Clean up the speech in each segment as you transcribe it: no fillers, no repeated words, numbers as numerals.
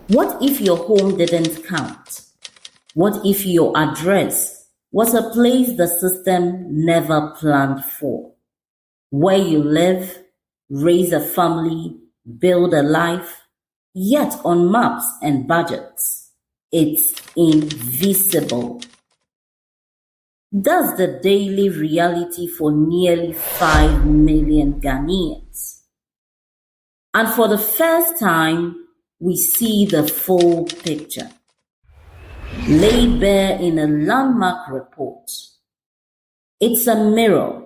What if your home didn't count? What if your address was a place the system never planned for? Where you live, raise a family, build a life, yet on maps and budgets, it's invisible. That's the daily reality for nearly 5 million Ghanaians. And for the first time, we see the full picture, laid bare in a landmark report. It's a mirror,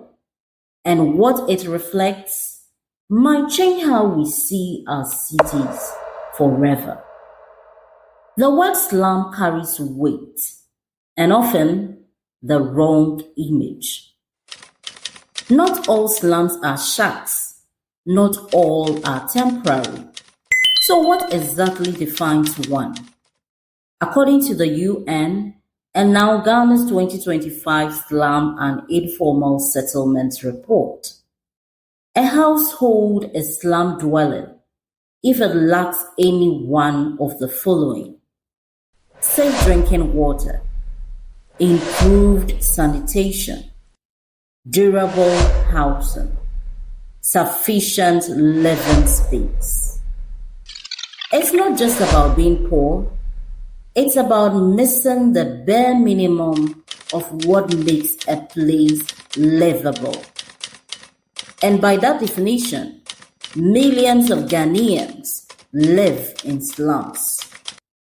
and what it reflects might change how we see our cities forever. The word slum carries weight, and often the wrong image. Not all slums are shacks, not all are temporary. So what exactly defines one? According to the UN, and now Ghana's 2025 Slum and Informal Settlements Report, a household is slum dwelling if it lacks any one of the following: safe drinking water, improved sanitation, durable housing, sufficient living space. It's not just about being poor, it's about missing the bare minimum of what makes a place livable. And by that definition, millions of Ghanaians live in slums,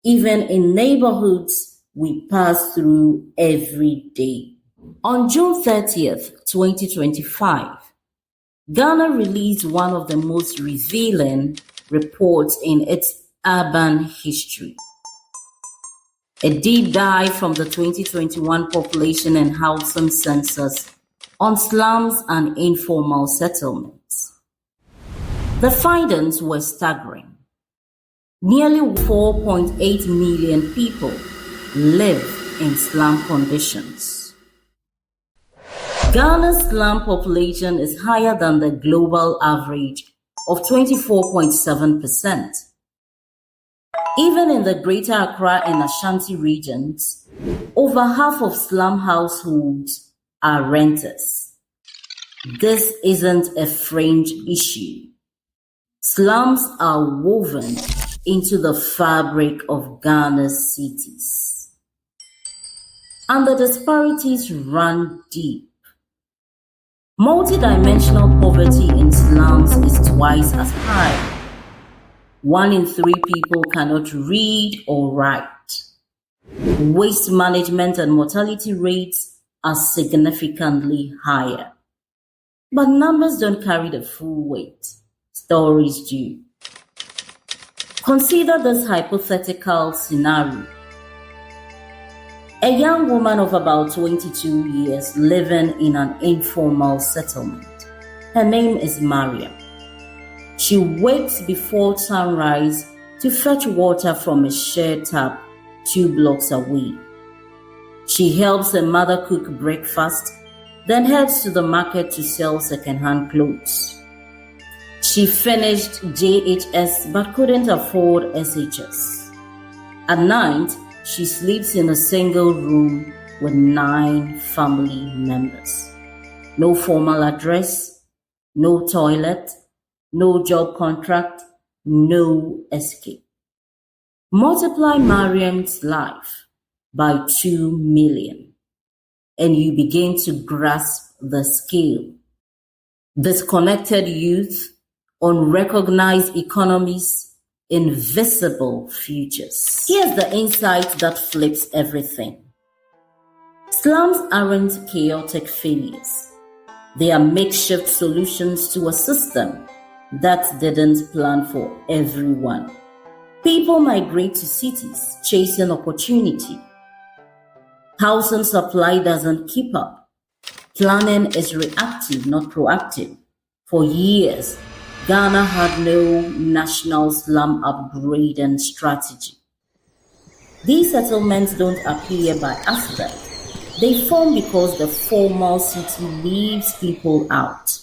even in neighborhoods we pass through every day. On June 30th, 2025, Ghana released one of the most revealing reports in its urban history. A deep dive from the 2021 Population and Housing Census on slums and informal settlements. The findings were staggering. Nearly 4.8 million people live in slum conditions. Ghana's slum population is higher than the global average of 24.7%. Even in the Greater Accra and Ashanti regions, over half of slum households are renters. This isn't a fringe issue. Slums are woven into the fabric of Ghana's cities. And the disparities run deep. Multidimensional poverty in slums is twice as high. 1 in 3 people cannot read or write. Waste management and mortality rates are significantly higher. But numbers don't carry the full weight. Stories do. Consider this hypothetical scenario. A young woman of about 22 years living in an informal settlement. Her name is Mariam. She wakes before sunrise to fetch water from a shared tap 2 blocks away. She helps her mother cook breakfast, then heads to the market to sell second-hand clothes. She finished JHS but couldn't afford SHS. At night, she sleeps in a single room with 9 family members. No formal address, no toilet, no job contract, no escape. Multiply Mariam's life by 2 million, and you begin to grasp the scale. Disconnected youth, unrecognized economies, invisible futures. Here's the insight that flips everything. Slums aren't chaotic failures. They are makeshift solutions to a system that didn't plan for everyone. People migrate to cities, chasing opportunity. Housing supply doesn't keep up. Planning is reactive, not proactive. For years, Ghana had no national slum upgrading strategy. These settlements don't appear by accident. They form because the formal city leaves people out.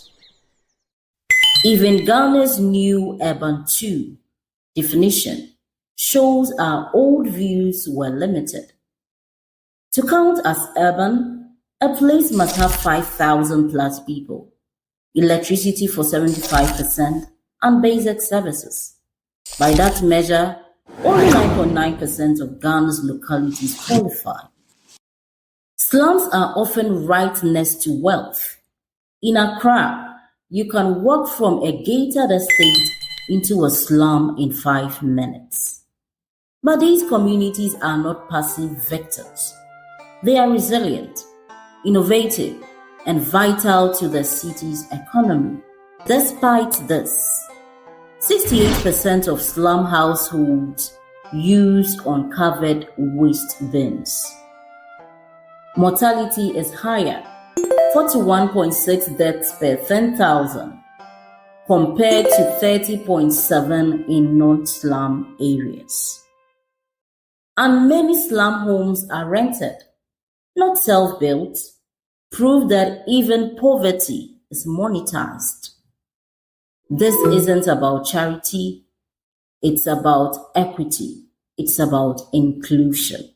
Even Ghana's new Urban 2 definition shows our old views were limited. To count as urban, a place must have 5,000 plus people, electricity for 75%, and basic services. By that measure, only 9.9% of Ghana's localities qualify. Slums are often right next to wealth. In Accra, you can walk from a gated estate into a slum in 5 minutes. But these communities are not passive victims. They are resilient, innovative, and vital to the city's economy. Despite this, 68% of slum households use uncovered waste bins. Mortality is higher, 41.6 deaths per 10,000, compared to 30.7 in non-slum areas. And many slum homes are rented, not self-built, prove that even poverty is monetized. This isn't about charity, it's about equity, it's about inclusion.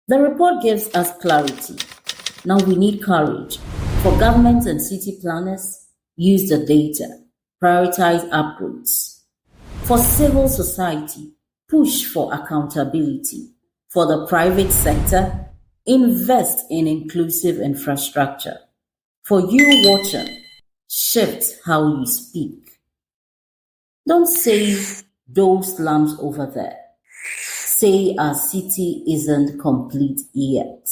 The report gives us clarity. Now we need courage. For governments and city planners, use the data, prioritize upgrades. For civil society, push for accountability. For the private sector, invest in inclusive infrastructure. For you watching, shift how you speak. Don't say those slums over there. Say our city isn't complete yet.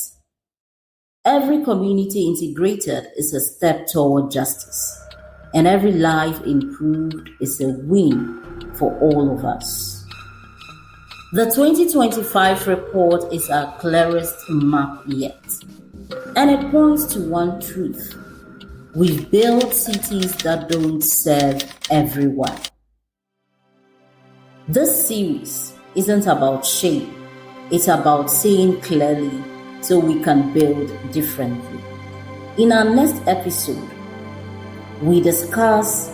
Every community integrated is a step toward justice, and every life improved is a win for all of us. The 2025 report is our clearest map yet, and it points to one truth. We build cities that don't serve everyone. This series isn't about shame, it's about saying clearly so we can build differently. In our next episode, we discuss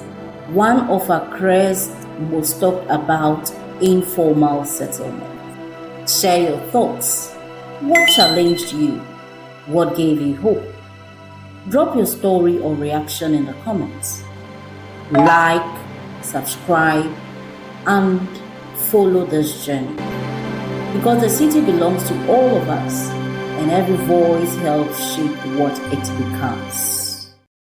one of Accra's most talked about informal settlement. Share your thoughts. What challenged you? What gave you hope? Drop your story or reaction in the comments. Like, subscribe, and follow this journey. Because the city belongs to all of us, and every voice helps shape what it becomes.